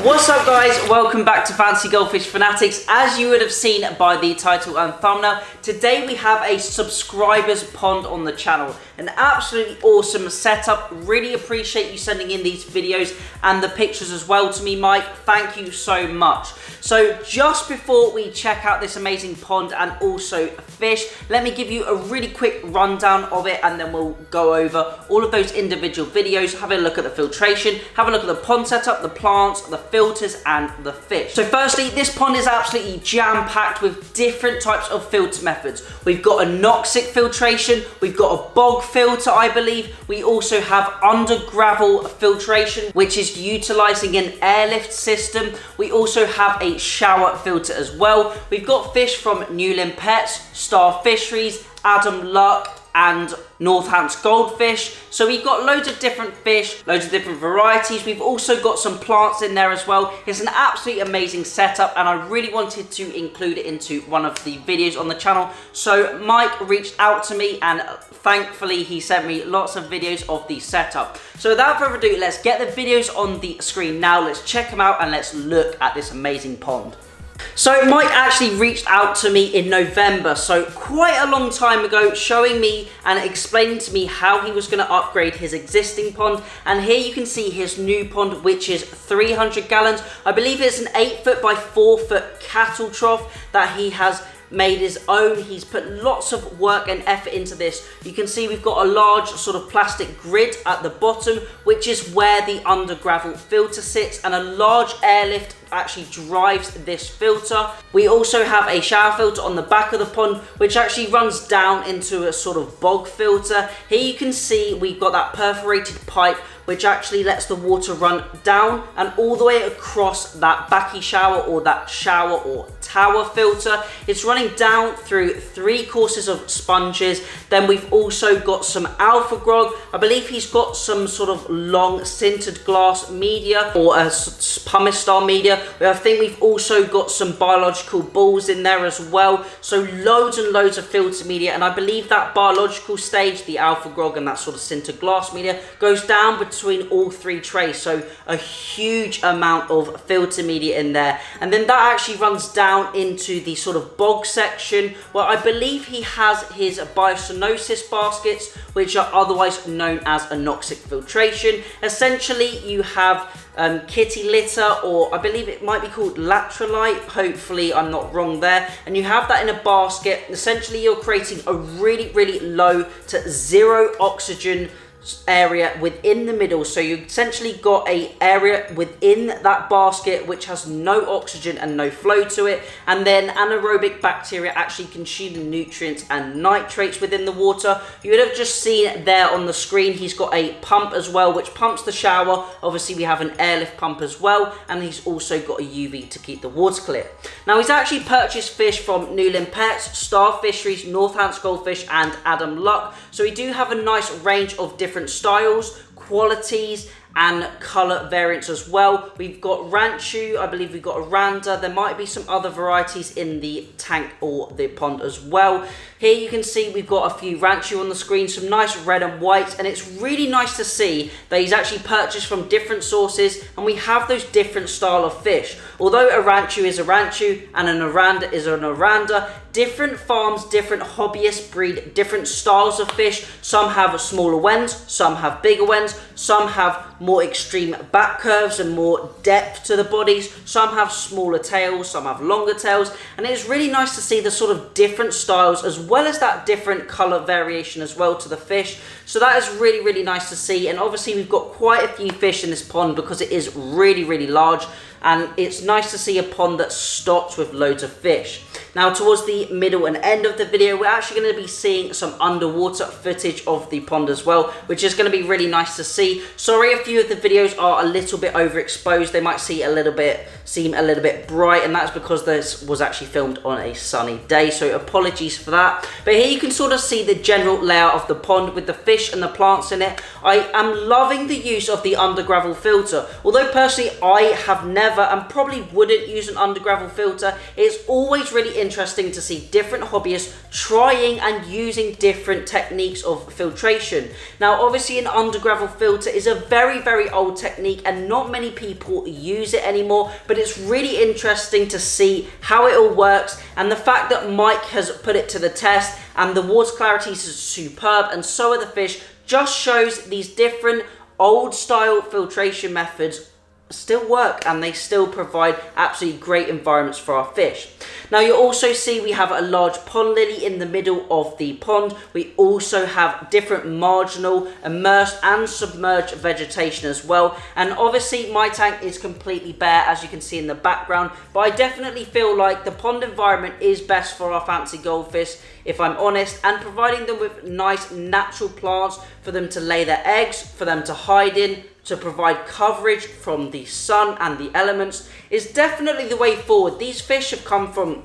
What's up guys, welcome back to Fancy Goldfish Fanatics. As you would have seen by the title and thumbnail, today we have a subscribers pond on the channel. An absolutely awesome setup. Really appreciate you sending in these videos and the pictures as well to me, Mike. Thank you so much. So just before we check out this amazing pond and also fish, let me give you a really quick rundown of it and then we'll go over all of those individual videos, have a look at the filtration, have a look at the pond setup, the plants, the filters and the fish. So firstly, this pond is absolutely jam-packed with different types of filter methods. We've got a noxic filtration, we've got a bog filter, I believe. We also have under gravel filtration, which is utilizing an airlift system. We also have a shower filter as well. We've got fish from Newland Pets, Star Fisheries, Adam Luck, and Northants Goldfish. So we've got loads of different fish, loads of different varieties. We've also got some plants in there as well. It's an absolutely amazing setup and I really wanted to include it into one of the videos on the channel. So Mike reached out to me and thankfully he sent me lots of videos of the setup. So without further ado, let's get the videos on the screen now. Let's check them out and let's look at this amazing pond. So Mike actually reached out to me in November, so quite a long time ago, showing me and explaining to me how he was going to upgrade his existing pond. And here you can see his new pond, which is 300 gallons. I believe it's an 8-foot by 4-foot cattle trough that he has made his own. He's put lots of work and effort into this. You can see we've got a large sort of plastic grid at the bottom, which is where the under gravel filter sits, and a large airlift actually drives this filter. We also have a shower filter on the back of the pond, which actually runs down into a sort of bog filter. Here you can see we've got that perforated pipe which actually lets the water run down and all the way across that backy shower or that shower or tower filter. It's running down through 3 courses of sponges. Then we've also got some alpha grog. I believe he's got some sort of long sintered glass media or a pumice style media. I think we've also got some biological balls in there as well. So loads and loads of filter media, and I believe that biological stage, the alpha grog and that sort of sintered glass media, goes down between all 3 trays. So a huge amount of filter media in there. And then that actually runs down into the sort of bog section where I believe he has his biocenosis baskets, which are otherwise known as anoxic filtration. Essentially you have kitty litter, or I believe it might be called lateralite, hopefully I'm not wrong there, and you have that in a basket. Essentially you're creating a really low to 0 oxygen area within the middle. So you essentially got a area within that basket which has no oxygen and no flow to it, and then anaerobic bacteria actually consume the nutrients and nitrates within the water. You would have just seen there on the screen he's got a pump as well which pumps the shower. Obviously we have an airlift pump as well, and he's also got a UV to keep the water clear. Now he's actually purchased fish from Newland Pets, Star Fisheries, Northants Goldfish and Adam Luck. So we do have a nice range of different styles, qualities and color variants as well. We've got Ranchu, I believe we've got Aranda. There might be some other varieties in the tank or the pond as well. Here you can see we've got a few Ranchu on the screen, some nice red and white, and it's really nice to see that he's actually purchased from different sources and we have those different style of fish. Although a Ranchu is a Ranchu and an Aranda is an Aranda, different farms, different hobbyists breed different styles of fish. Some have smaller wens, some have bigger wens, some have more extreme back curves and more depth to the bodies, some have smaller tails, some have longer tails, and it's really nice to see the sort of different styles as well as that different color variation as well to the fish. So that is really nice to see, and obviously we've got quite a few fish in this pond because it is really large, and it's nice to see a pond that stops with loads of fish. Now towards the middle and end of the video, we're actually going to be seeing some underwater footage of the pond as well, which is going to be really nice to see. Sorry, a few of the videos are a little bit overexposed. They might seem a little bit bright, and that's because this was actually filmed on a sunny day, so apologies for that. But here you can sort of see the general layout of the pond with the fish and the plants in it. I am loving the use of the under gravel filter. Although personally I have never and probably wouldn't use an under gravel filter, it's always really interesting to see different hobbyists trying and using different techniques of filtration. Now, obviously an undergravel filter is a very, very old technique and not many people use it anymore, but it's really interesting to see how it all works, and the fact that Mike has put it to the test and the water clarity is superb and so are the fish just shows these different old style filtration methods still work and they still provide absolutely great environments for our fish. Now you also see we have a large pond lily in the middle of the pond. We also have different marginal, immersed and submerged vegetation as well, and obviously my tank is completely bare as you can see in the background, but I definitely feel like the pond environment is best for our fancy goldfish if I'm honest, and providing them with nice natural plants for them to lay their eggs, for them to hide in, to provide coverage from the sun and the elements is definitely the way forward. These fish have come from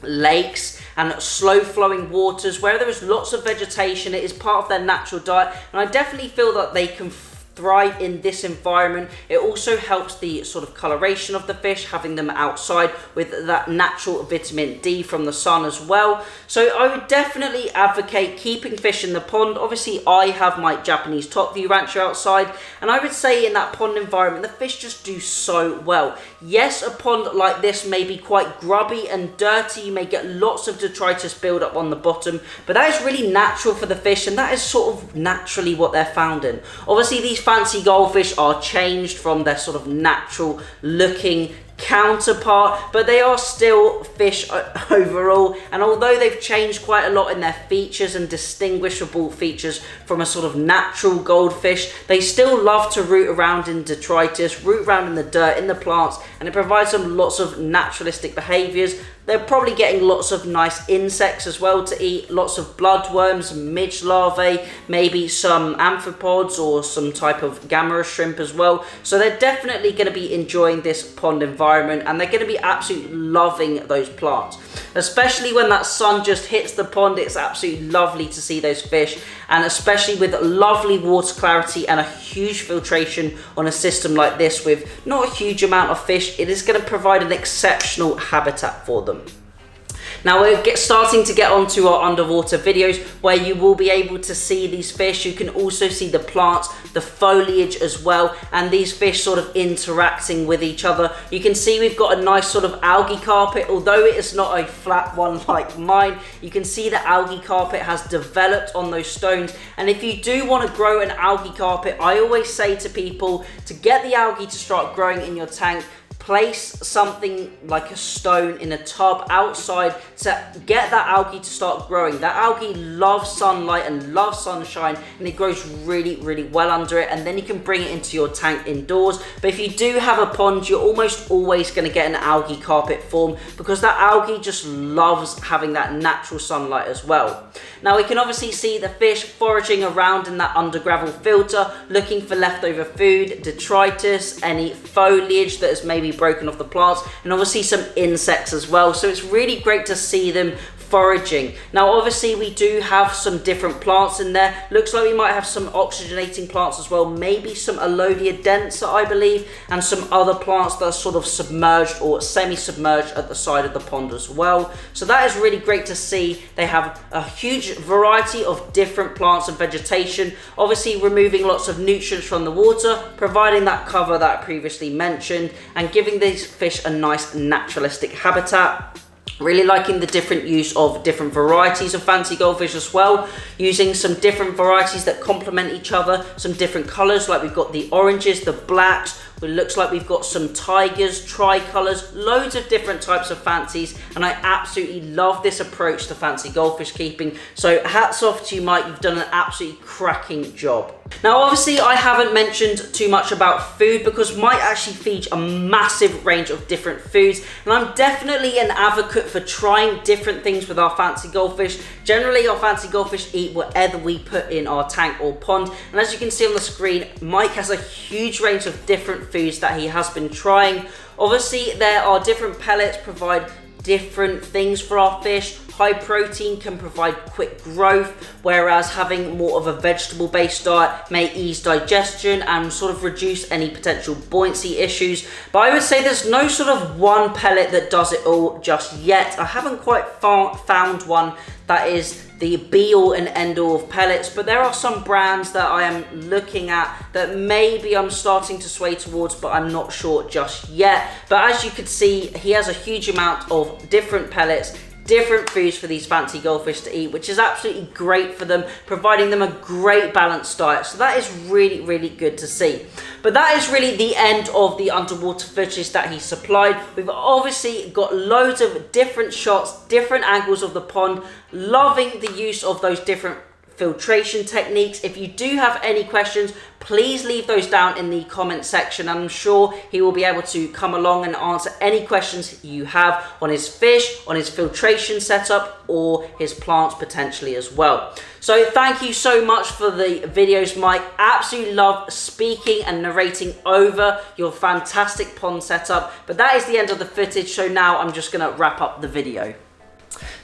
lakes and slow flowing waters where there is lots of vegetation. It is part of their natural diet, and I definitely feel that they can thrive in this environment. It also helps the sort of coloration of the fish, having them outside with that natural vitamin D from the sun as well. So I would definitely advocate keeping fish in the pond. Obviously I have my Japanese top view rancher outside, and I would say in that pond environment the fish just do so well. Yes, a pond like this may be quite grubby and dirty, you may get lots of detritus build up on the bottom, but that is really natural for the fish and that is sort of naturally what they're found in. Obviously these fancy goldfish are changed from their sort of natural looking counterpart, but they are still fish overall, and although they've changed quite a lot in their features and distinguishable features from a sort of natural goldfish, they still love to root around in detritus, root around in the dirt, in the plants, and it provides them lots of naturalistic behaviors. They're probably getting lots of nice insects as well to eat, lots of bloodworms, midge larvae, maybe some amphipods or some type of gamma shrimp as well. So they're definitely going to be enjoying this pond environment and they're going to be absolutely loving those plants. Especially when that sun just hits the pond, it's absolutely lovely to see those fish, and especially with lovely water clarity and a huge filtration on a system like this with not a huge amount of fish, it is going to provide an exceptional habitat for them. Now we're starting to get onto our underwater videos where you will be able to see these fish. You can also see the plants, the foliage as well, and these fish sort of interacting with each other. You can see we've got a nice sort of algae carpet, although it is not a flat one like mine. You can see the algae carpet has developed on those stones, and if you do want to grow an algae carpet, I always say to people to get the algae to start growing in your tank, place something like a stone in a tub outside to get that algae to start growing. That algae loves sunlight and loves sunshine, and it grows really, really well under it, and then you can bring it into your tank indoors. But if you do have a pond, you're almost always going to get an algae carpet form because that algae just loves having that natural sunlight as well. Now we can obviously see the fish foraging around in that undergravel filter, looking for leftover food, detritus, any foliage that is maybe broken off the plants, and obviously some insects as well. So it's really great to see them foraging. Now obviously we do have some different plants in there. Looks like we might have some oxygenating plants as well, maybe some Alodia densa I believe, and some other plants that are sort of submerged or semi-submerged at the side of the pond as well. So that is really great to see. They have a huge variety of different plants and vegetation, obviously removing lots of nutrients from the water, providing that cover that I previously mentioned, and giving these fish a nice naturalistic habitat. Really liking the different use of different varieties of fancy goldfish as well, using some different varieties that complement each other, some different colors, like we've got the oranges, the blacks, it looks like we've got some tigers, tricolors, loads of different types of fancies, and I absolutely love this approach to fancy goldfish keeping. So hats off to you, Mike, you've done an absolutely cracking job. Now obviously I haven't mentioned too much about food because Mike actually feeds a massive range of different foods, and I'm definitely an advocate for trying different things with our fancy goldfish. Generally our fancy goldfish eat whatever we put in our tank or pond, and as you can see on the screen, Mike has a huge range of different foods that he has been trying. Obviously there are different pellets provide different things for our fish. high protein can provide quick growth, whereas having more of a vegetable based diet may ease digestion and sort of reduce any potential buoyancy issues. But I would say there's no sort of one pellet that does it all just yet. I haven't quite found one that is the be all and end all of pellets, but there are some brands that I am looking at that maybe I'm starting to sway towards, but I'm not sure just yet. But as you can see, he has a huge amount of different pellets, different foods for these fancy goldfish to eat, which is absolutely great for them, providing them a great balanced diet. So that is really, really good to see. But that is really the end of the underwater fishes that he supplied. We've obviously got loads of different shots, different angles of the pond, loving the use of those different filtration techniques. If you do have any questions, please leave those down in the comment section. I'm sure he will be able to come along and answer any questions you have on his fish, on his filtration setup, or his plants potentially as well. So thank you so much for the videos, Mike. Absolutely love speaking and narrating over your fantastic pond setup. But that is the end of the footage, so now I'm just gonna wrap up the video.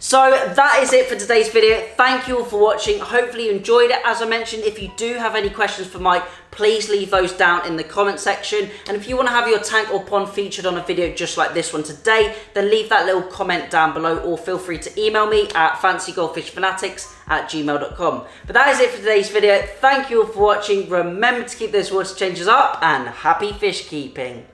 So that is it for today's video. Thank you all for watching. Hopefully you enjoyed it. As I mentioned, if you do have any questions for Mike, please leave those down in the comment section. And if you want to have your tank or pond featured on a video just like this one today, then leave that little comment down below, or feel free to email me at fancygoldfishfanatics@gmail.com. But that is it for today's video. Thank you all for watching. Remember to keep those water changes up, and happy fish keeping.